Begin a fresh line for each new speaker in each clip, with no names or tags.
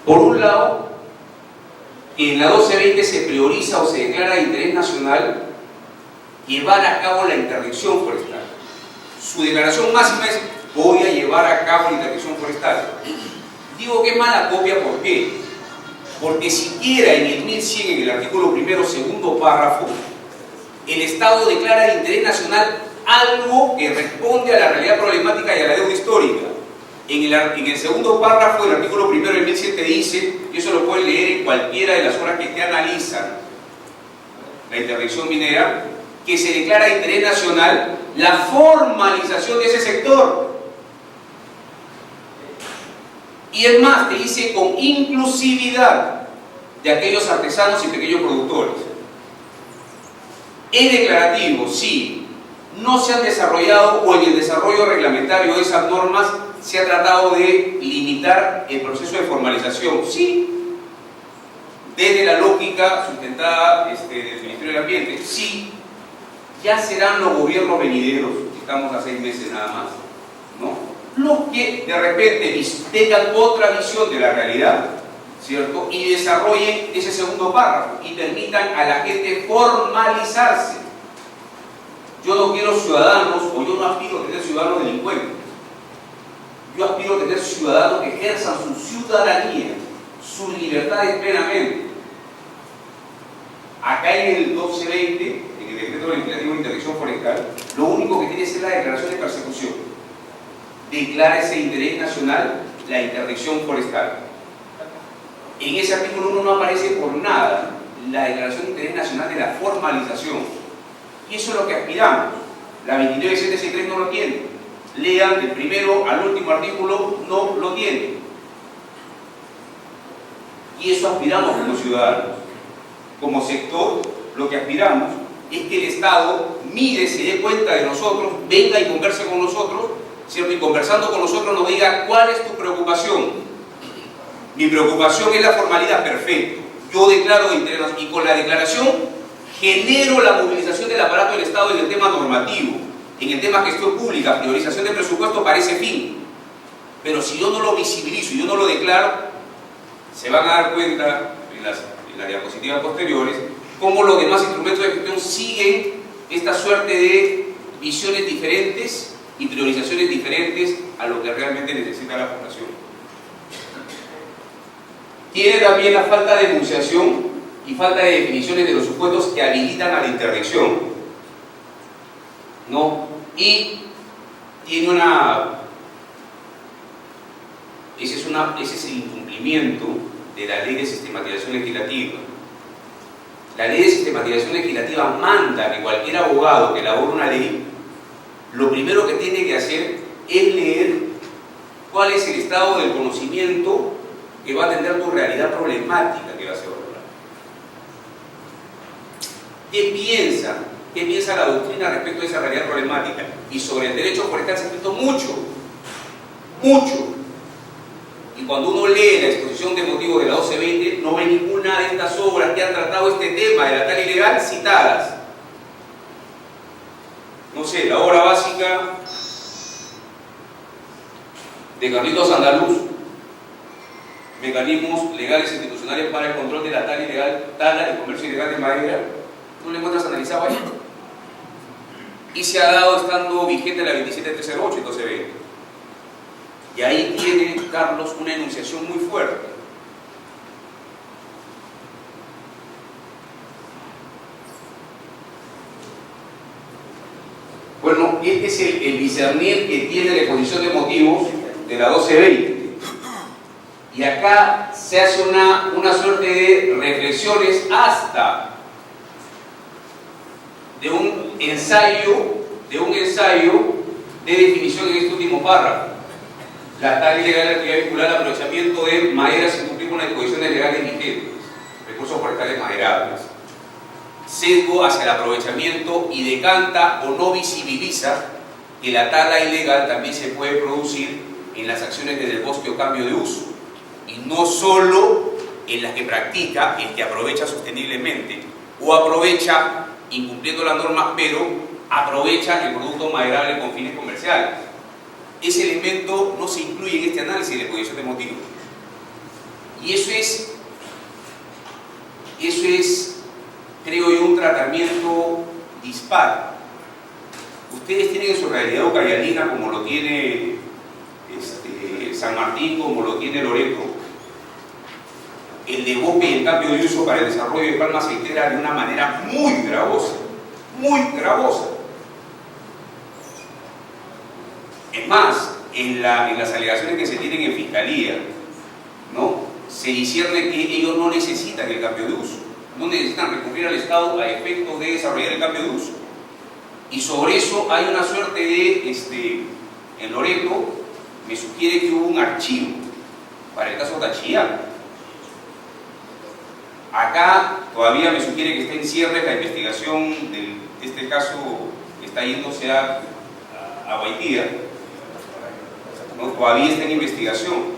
Por un lado, en la 1220 se prioriza o se declara de interés nacional llevar a cabo la interdicción forestal. Su declaración máxima es: voy a llevar a cabo la interdicción forestal. Digo que es mala copia, ¿por qué? Porque siquiera en el 1100, en el artículo primero, segundo párrafo, el Estado declara de interés nacional algo que responde a la realidad problemática y a la deuda histórica. En el segundo párrafo del artículo primero del 1100 dice, y eso lo pueden leer en cualquiera de las obras que te analizan la interdicción minera, que se declara de interés nacional la formalización de ese sector. Y es más, te dice con inclusividad de aquellos artesanos y pequeños productores. Es declarativo, sí. No se han desarrollado, o en el desarrollo reglamentario de esas normas se ha tratado de limitar el proceso de formalización, sí. Desde la lógica sustentada del Ministerio del Ambiente, sí. Ya serán los gobiernos venideros, estamos a 6 meses nada más, ¿no?, los que de repente tengan otra visión de la realidad, ¿cierto?, y desarrollen ese segundo párrafo y permitan a la gente formalizarse. Yo no quiero ciudadanos, o yo no aspiro a tener ciudadanos delincuentes. Yo aspiro a tener ciudadanos que ejerzan su ciudadanía, sus libertades plenamente. Acá en el 1220, en el decreto legislativo de interdicción forestal, lo único que tiene es la declaración de persecución. Declara ese interés nacional la interdicción forestal. En ese artículo 1 no aparece por nada la declaración de interés nacional de la formalización. Y eso es lo que aspiramos. La 29763 no lo tiene. Lean del primero al último artículo, no lo tiene. Y eso aspiramos como ciudadanos. Como sector, lo que aspiramos es que el Estado mire, se dé cuenta de nosotros, venga y converse con nosotros, ¿cierto? Y conversando con nosotros nos diga: ¿cuál es tu preocupación? Mi preocupación es la formalidad, perfecto. Yo declaro de interés nacional, y con la declaración genero la movilización del aparato del Estado en el tema normativo, en el tema gestión pública, priorización de presupuesto para ese fin. Pero si yo no lo visibilizo y yo no lo declaro, se van a dar cuenta en las diapositivas posteriores cómo los demás instrumentos de gestión siguen esta suerte de visiones diferentes y priorizaciones diferentes a lo que realmente necesita la población. Tiene también la falta de enunciación y falta de definiciones de los supuestos que habilitan a la interdicción, ¿no? Y tiene ese es el incumplimiento de la ley de sistematización legislativa. La ley de sistematización legislativa manda que cualquier abogado que elabore una ley, lo primero que tiene que hacer es leer cuál es el estado del conocimiento que va a atender tu realidad problemática que vas a abordar. ¿Qué piensa la doctrina respecto a esa realidad problemática? Y sobre el derecho forestal se ha escrito mucho, mucho. Y cuando uno lee la exposición de motivos de la 1220, no ve ninguna de estas obras que han tratado este tema de la tala ilegal citadas. No sé, la obra básica de Carlitos Andaluz, Mecanismos legales e institucionales para el control de la tala y comercio ilegal de madera, ¿no le encuentras analizado ahí? Y se ha dado estando vigente la 27308 y 1220. Y ahí tiene Carlos una enunciación muy fuerte. Bueno, este es el discernir que tiene la exposición de motivos de la 1220. Y acá se hace una suerte de reflexiones hasta de un ensayo de definición en este último párrafo. La tala ilegal de la actividad vinculada al aprovechamiento de madera sin cumplir con las disposiciones legales vigentes, recursos forestales maderables. Sesgo hacia el aprovechamiento y decanta o no visibiliza que la tala ilegal también se puede producir en las acciones de desbosque o cambio de uso, y no solo en las que practica el que aprovecha sosteniblemente o aprovecha incumpliendo las normas, pero aprovecha el producto maderable con fines comerciales. Ese elemento no se incluye en este análisis de exposición de motivos. Y eso es, creo yo, un tratamiento dispar. Ustedes tienen en su realidad ucayalina, como lo tiene San Martín, como lo tiene Loreto, el de bosque y el cambio de uso para el desarrollo de palma aceitera de una manera muy gravosa, muy gravosa. Es más, en las alegaciones que se tienen en Fiscalía, ¿no?, se discierne que ellos no necesitan el cambio de uso, no necesitan recurrir al Estado a efectos de desarrollar el cambio de uso. Y sobre eso hay una suerte de, en Loreto, me sugiere que hubo un archivo para el caso Tachillán. Acá todavía me sugiere que está en cierre la investigación de este caso que está yéndose a Guaitía, ¿no? Todavía está en investigación,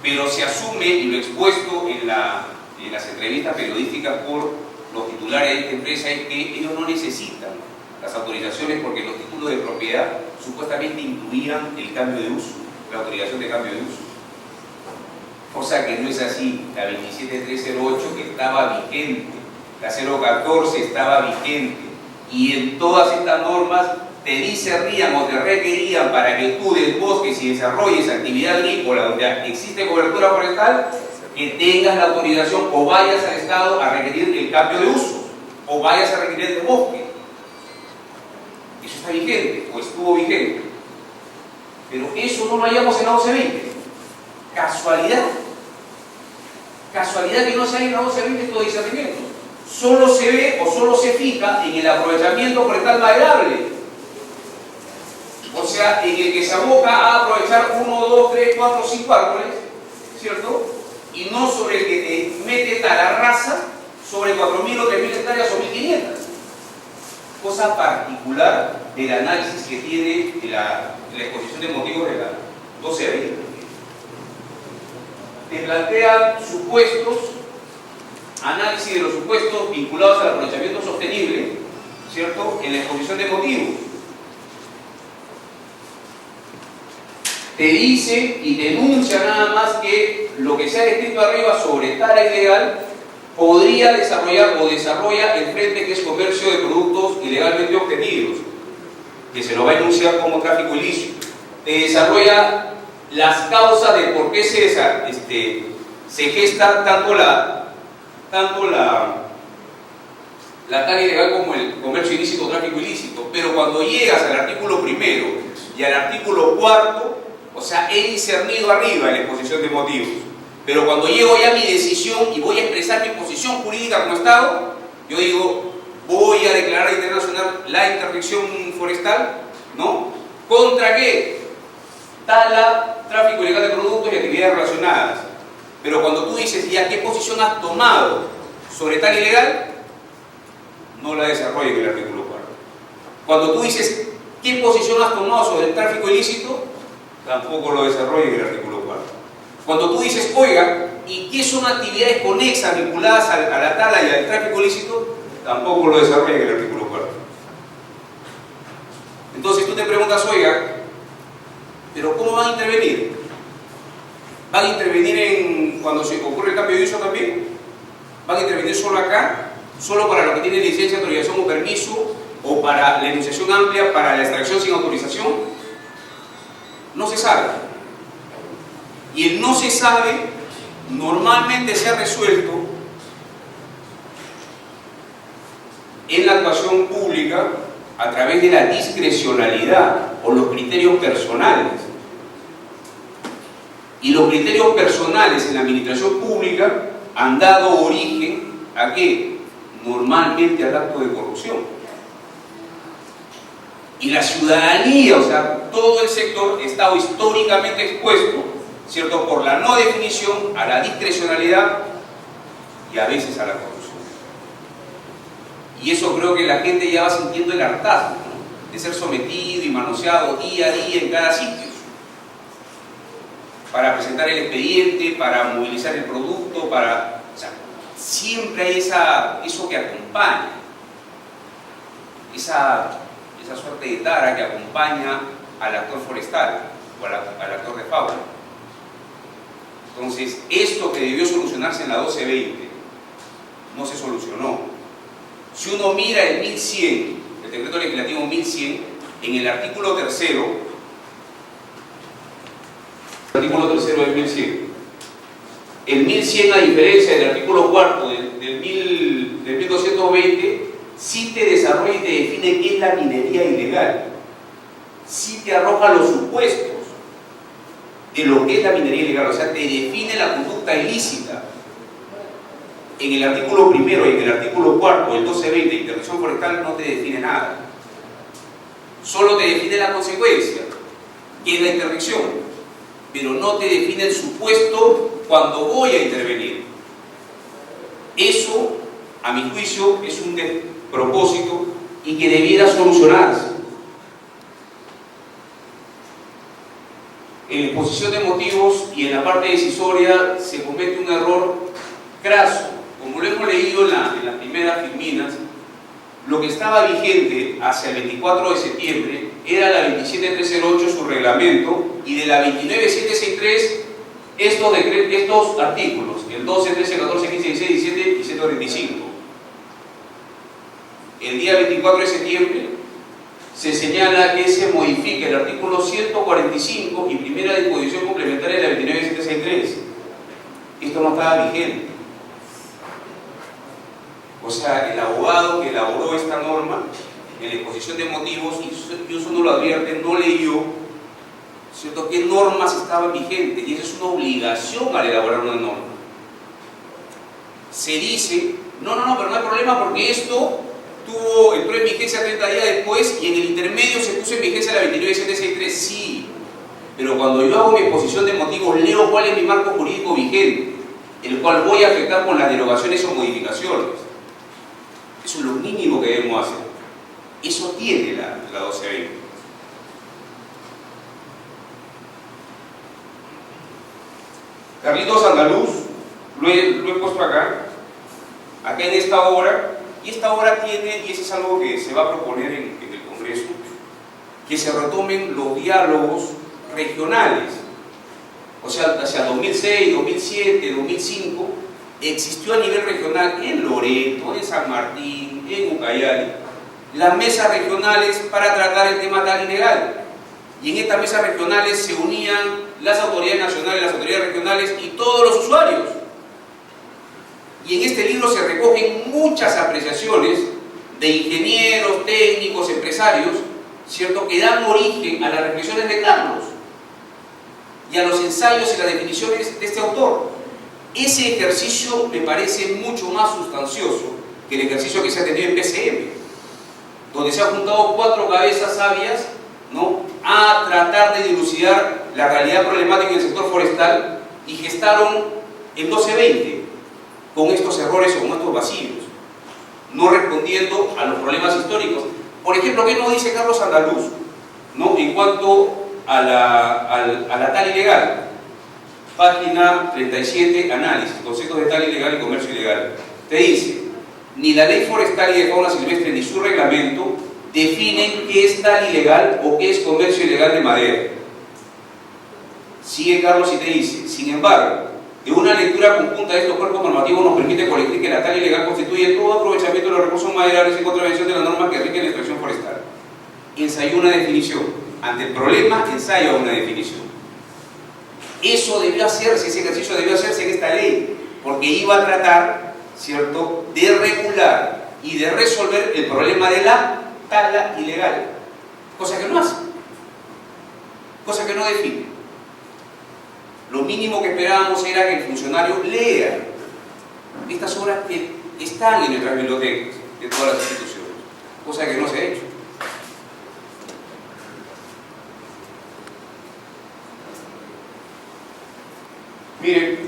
pero se asume, y lo expuesto en las entrevistas periodísticas por los titulares de esta empresa, es que ellos no necesitan las autorizaciones porque los títulos de propiedad supuestamente incluían el cambio de uso, la autorización de cambio de uso. Cosa que no es así. La 27308, que estaba vigente, la 014 estaba vigente, y en todas estas normas te discernían o te requerían para que tú desbosques y desarrolles actividad agrícola donde existe cobertura forestal, que tengas la autorización o vayas al Estado a requerir el cambio de uso o vayas a requerir el bosque. Eso está vigente o estuvo vigente. Pero eso no lo hallamos en la 1120. Casualidad. Casualidad que no se haya en la 1120 estos discernimientos. Solo se ve o solo se fija en el aprovechamiento forestal maderable. O sea, en el que se aboca a aprovechar 1, 2, 3, 4, 5 árboles, ¿cierto? Y no sobre el que te mete talarraza sobre 4.000 o 3.000 hectáreas o 1.500. Cosa particular del análisis que tiene la exposición de motivos de la 1220. Te plantea supuestos, análisis de los supuestos vinculados al aprovechamiento sostenible, ¿cierto?, en la exposición de motivos. Te dice y denuncia nada más que lo que se ha descrito arriba sobre tala ilegal podría desarrollar o desarrolla el frente que es comercio de productos ilegalmente obtenidos, que se lo va a enunciar como tráfico ilícito. Te desarrolla las causas de por qué se gesta tanto la tala ilegal como el comercio ilícito o tráfico ilícito. Pero cuando llegas al artículo primero y al artículo cuarto, o sea, he discernido arriba en la exposición de motivos, pero cuando llego ya a mi decisión y voy a expresar mi posición jurídica como Estado, yo digo, voy a declarar internacional la interdicción forestal, ¿no? ¿Contra qué? Tala, tráfico ilegal de productos y actividades relacionadas. Pero cuando tú dices, ya, ¿qué posición has tomado sobre tala ilegal? No la desarrolla en el artículo 4. Cuando tú dices, ¿qué posición has tomado sobre el tráfico ilícito? Tampoco lo desarrolla en el artículo 4. Cuando tú dices, oiga, ¿y qué son actividades conexas vinculadas a la tala y al tráfico ilícito? Tampoco lo desarrolla en el artículo 4. Entonces tú te preguntas, oiga, ¿pero cómo van a intervenir? ¿Van a intervenir cuando se ocurre el cambio de uso también? ¿Van a intervenir solo acá? ¿Solo para lo que tiene licencia, autorización o permiso? ¿O para la enunciación amplia, para la extracción sin autorización? No se sabe. Y el no se sabe normalmente se ha resuelto en la actuación pública a través de la discrecionalidad o los criterios personales. Y los criterios personales en la administración pública han dado origen ¿a qué? Normalmente al acto de corrupción. Y la ciudadanía, o sea, todo el sector, ha estado históricamente expuesto, ¿cierto?, por la no definición, a la discrecionalidad y a veces a la corrupción. Y eso creo que la gente ya va sintiendo el hartazgo, ¿no?, de ser sometido y manoseado día a día en cada sitio, para presentar el expediente, para movilizar el producto, o sea, siempre hay eso que acompaña, esa suerte de tara que acompaña al actor forestal o al actor de fauna. Entonces, esto que debió solucionarse en la 1220 no se solucionó. Si uno mira el 1100, el decreto legislativo 1100, en el artículo tercero, del 1100, el 1100, a diferencia del artículo cuarto del 1220, sí te desarrolla y te define qué es la minería ilegal, sí te arroja los supuestos de lo que es la minería ilegal, o sea, te define la conducta ilícita. En el artículo primero y en el artículo cuarto del 1220 de interdicción forestal no te define nada, solo te define la consecuencia, que es la interdicción, pero no te define el supuesto cuando voy a intervenir. Eso, a mi juicio, es un despropósito y que debiera solucionarse. En la exposición de motivos y en la parte decisoria se comete un error craso. Como lo hemos leído en las primeras filminas, lo que estaba vigente hacia el 24 de septiembre era la 27308, su reglamento, y de la 29763 estos artículos, el 12, 13, 14, 15, 16, 17 y 145. El día 24 de septiembre se señala que se modifica el artículo 145 y primera disposición complementaria de la 29763. Esto no estaba vigente. O sea, el abogado que elaboró esta norma en la exposición de motivos, y eso no lo advierte, no leyó, ¿cierto?, qué normas estaban vigentes, y eso es una obligación al elaborar una norma. Se dice, no, pero no hay problema porque esto entró en vigencia 30 días después y en el intermedio se puso en vigencia la 29763, sí, pero cuando yo hago mi exposición de motivos leo cuál es mi marco jurídico vigente, el cual voy a afectar con las derogaciones o modificaciones. Eso es lo mínimo que debemos hacer. Eso tiene la 1220. Carlitos Andaluz, lo he puesto acá en esta obra, y esta obra tiene, y eso es algo que se va a proponer en el Congreso, que se retomen los diálogos regionales. O sea, hacia 2006, 2007, 2005, existió a nivel regional en Loreto, en San Martín, en Ucayali, las mesas regionales para tratar el tema tal y legal. Y en estas mesas regionales se unían las autoridades nacionales, las autoridades regionales y todos los usuarios. Y en este libro se recogen muchas apreciaciones de ingenieros, técnicos, empresarios, ¿cierto?, que dan origen a las reflexiones de Carlos y a los ensayos y las definiciones de este autor. Ese ejercicio me parece mucho más sustancioso que el ejercicio que se ha tenido en PCM, donde se han juntado 4 cabezas sabias, ¿no?, a tratar de dilucidar la realidad problemática del sector forestal, y gestaron el 1220 con estos errores o con estos vacíos, no respondiendo a los problemas históricos. Por ejemplo, ¿qué nos dice Carlos Andaluz, ¿no?, en cuanto a la tal ilegal? Página 37, análisis, conceptos de tal ilegal y comercio ilegal. Te dice, ni la ley forestal y de fauna silvestre ni su reglamento definen qué es tal ilegal o qué es comercio ilegal de madera. Sigue Carlos y te dice, sin embargo, de una lectura conjunta de estos cuerpos normativos nos permite colegir que la tal ilegal constituye todo aprovechamiento de los recursos maderales en contravención de las normas que rigen la extracción forestal. Ensayó una definición. Ante el problema, ensaya una definición. Eso debió hacerse, ese ejercicio debió hacerse en esta ley, porque iba a tratar, ¿cierto?, de regular y de resolver el problema de la tala ilegal, cosa que no hace, cosa que no define. Lo mínimo que esperábamos era que el funcionario lea estas obras que están en nuestras bibliotecas de todas las instituciones, cosa que no se ha hecho. Miren,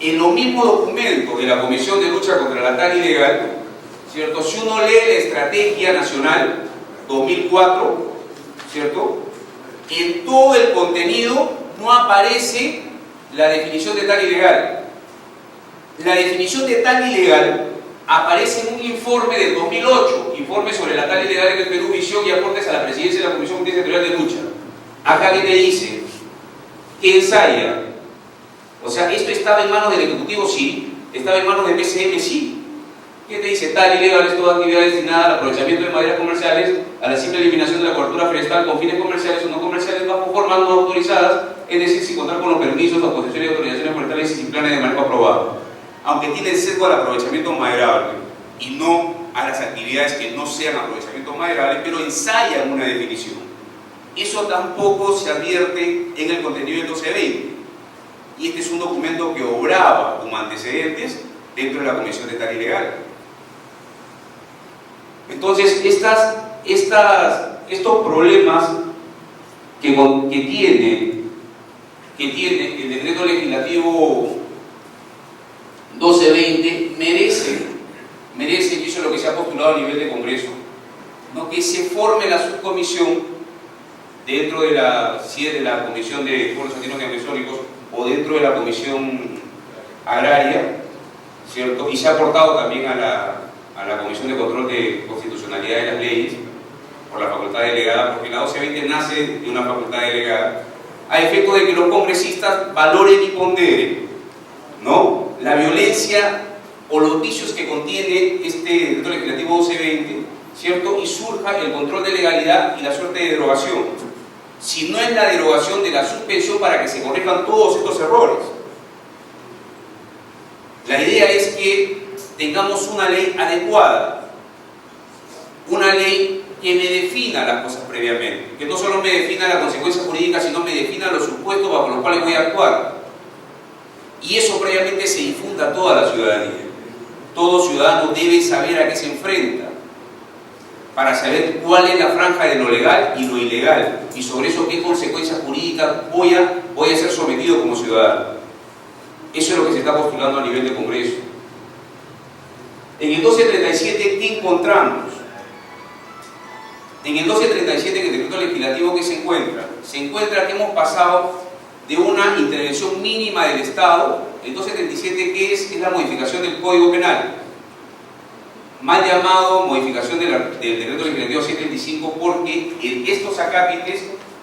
en los mismos documentos de la Comisión de Lucha contra la Tala Ilegal, ¿cierto?, si uno lee la Estrategia Nacional 2004, ¿cierto?, en todo el contenido no aparece la definición de tal ilegal. La definición de tal ilegal aparece en un informe del 2008, informe sobre la tal ilegal en el Perú, visión y aportes a la presidencia de la Comisión Territorial de Lucha. Acá que te dice que ensaya O sea, ¿esto estaba en manos del Ejecutivo? Sí. ¿Estaba en manos del PCM? Sí. ¿Qué te dice? Tal ilegal es toda actividad destinada al aprovechamiento de maderas comerciales, a la simple eliminación de la cobertura forestal con fines comerciales o no comerciales bajo formas no autorizadas, es decir, sin contar con los permisos, autorizaciones y autorizaciones forestales y sin planes de manejo aprobados. Aunque tiene sesgo al aprovechamiento maderable y no a las actividades que no sean aprovechamiento maderable, pero ensayan una definición. Eso tampoco se advierte en el contenido del 1220. Y este es un documento que obraba como antecedentes dentro de la Comisión de Tal Ilegal. Entonces, estos problemas que tiene el decreto legislativo 1220 merecen, y eso es lo que se ha postulado a nivel de Congreso, ¿no? Que se forme la subcomisión dentro de la Comisión de Pueblos Andinos y Amazónicos o dentro de la Comisión Agraria, ¿cierto? Y se ha aportado también a la Comisión de Control de Constitucionalidad de las Leyes por la facultad delegada, porque la 1220 nace de una facultad delegada, a efecto de que los congresistas valoren y ponderen, ¿no?, la violencia o los vicios que contiene este decreto legislativo 1220, ¿cierto?, y surja el control de legalidad y la suerte de derogación. Si no es la derogación de la suspensión para que se corrijan todos estos errores. La idea es que tengamos una ley adecuada, una ley que me defina las cosas previamente, que no solo me defina la consecuencia jurídica, sino me defina los supuestos bajo los cuales voy a actuar. Y eso previamente se difunda a toda la ciudadanía. Todo ciudadano debe saber a qué se enfrenta, para saber cuál es la franja de lo legal y lo ilegal, y sobre eso qué consecuencias jurídicas voy a ser sometido como ciudadano. Eso es lo que se está postulando a nivel de Congreso. En el 1237, ¿qué encontramos? En el 1237, en el decreto legislativo, ¿qué se encuentra? Se encuentra que hemos pasado de una intervención mínima del Estado. El 1237, ¿qué es? Es la modificación del Código Penal, mal llamado modificación del decreto legislativo 135, porque estos acápites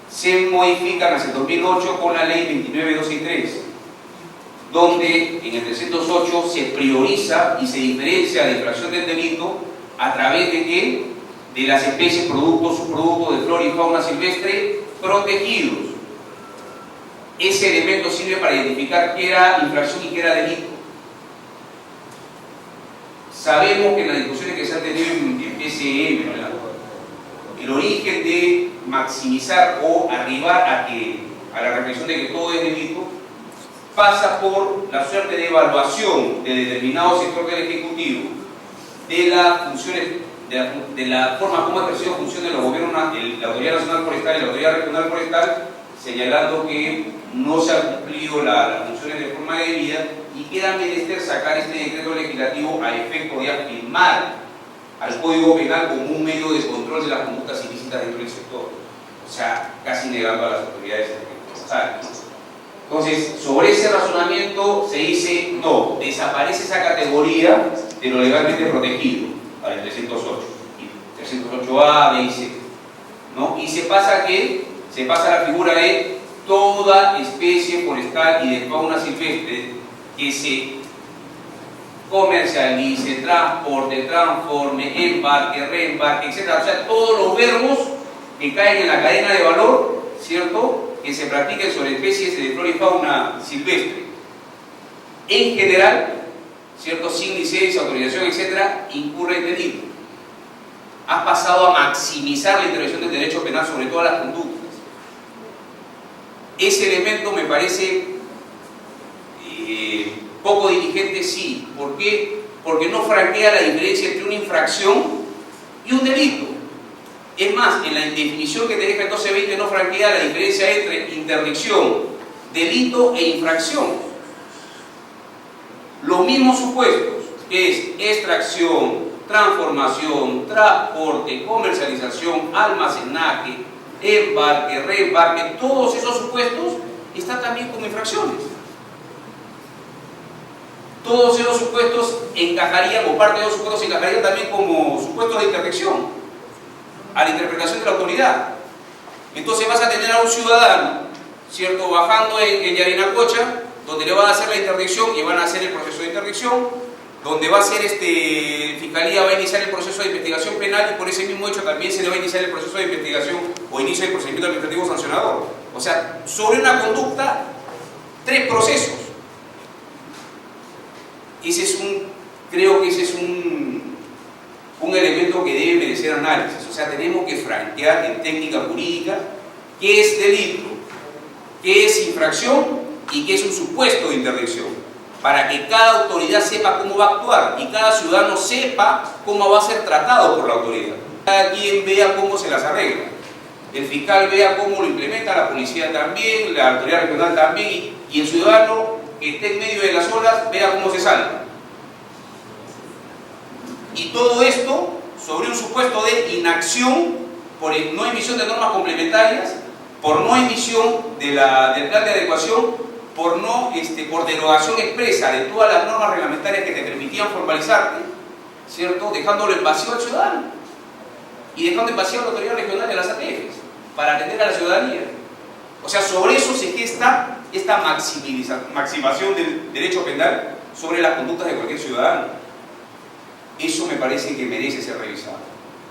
se modifican hacia el 2008 con la ley 29.263, donde en el 308 se prioriza y se diferencia la infracción del delito a través de ¿qué? De las especies, productos, subproductos de flora y fauna silvestre protegidos. Ese elemento sirve para identificar qué era infracción y qué era delito. Sabemos que en las discusiones que se han tenido en PCM, el origen de maximizar o arribar a la reflexión de que todo es delito pasa por la suerte de evaluación de determinado sector del Ejecutivo de las funciones, de la forma como ha ejercido funciones de los gobiernos, la Autoridad Nacional Forestal y la Autoridad Regional Forestal, señalando que no se han cumplido las funciones de forma debida y queda menester sacar este decreto legislativo a efecto de afirmar al Código Penal como un medio de control de las conductas ilícitas dentro del sector. O sea, casi negando a las autoridades forestales. Entonces, sobre ese razonamiento se dice, no, desaparece esa categoría de lo legalmente protegido para el 308, y 308A, B y C, ¿no? Y se pasa a la figura de toda especie forestal y de fauna silvestre que se comercialice, transporte, transforme, embarque, reembarque, etc. O sea, todos los verbos que caen en la cadena de valor, ¿cierto?, que se practiquen sobre especies de flora y fauna silvestre. En general, ¿cierto?, sin licencia, autorización, etc., incurre en delito. Ha pasado a maximizar la intervención del derecho penal sobre todas las conductas. Ese elemento me parece poco diligente, sí. ¿Por qué? Porque no franquea la diferencia entre una infracción y un delito. Es más, en la definición que te deja el 1220 no franquea la diferencia entre interdicción, delito e infracción. Los mismos supuestos, que es extracción, transformación, transporte, comercialización, almacenaje, embarque, reembarque, todos esos supuestos están también como infracciones. Todos esos supuestos encajarían, o parte de los supuestos encajarían también como supuestos de interdicción a la interpretación de la autoridad. Entonces vas a tener a un ciudadano, ¿cierto?, bajando en Yarinacocha donde le van a hacer la interdicción y van a hacer el proceso de interdicción, donde va a ser Fiscalía va a iniciar el proceso de investigación penal y por ese mismo hecho también se le va a iniciar el proceso de investigación o inicio del procedimiento administrativo sancionador. O sea, sobre una conducta, 3 procesos. Creo que ese es un elemento que debe merecer análisis. O sea, tenemos que franquear en técnica jurídica qué es delito, qué es infracción y qué es un supuesto de interdicción, para que cada autoridad sepa cómo va a actuar y cada ciudadano sepa cómo va a ser tratado por la autoridad. Cada quien vea cómo se las arregla. El fiscal vea cómo lo implementa, la policía también, la autoridad regional también, y el ciudadano que esté en medio de las olas vea cómo se salva. Y todo esto sobre un supuesto de inacción por no emisión de normas complementarias, por no emisión del plan de adecuación, por derogación expresa de todas las normas reglamentarias que te permitían formalizarte, ¿cierto? Dejándolo en vacío al ciudadano y dejando en vacío a la autoridad regional de las ATFs para atender a la ciudadanía. O sea, sobre eso se gesta esta maximación del derecho penal sobre las conductas de cualquier ciudadano. Eso me parece que merece ser revisado.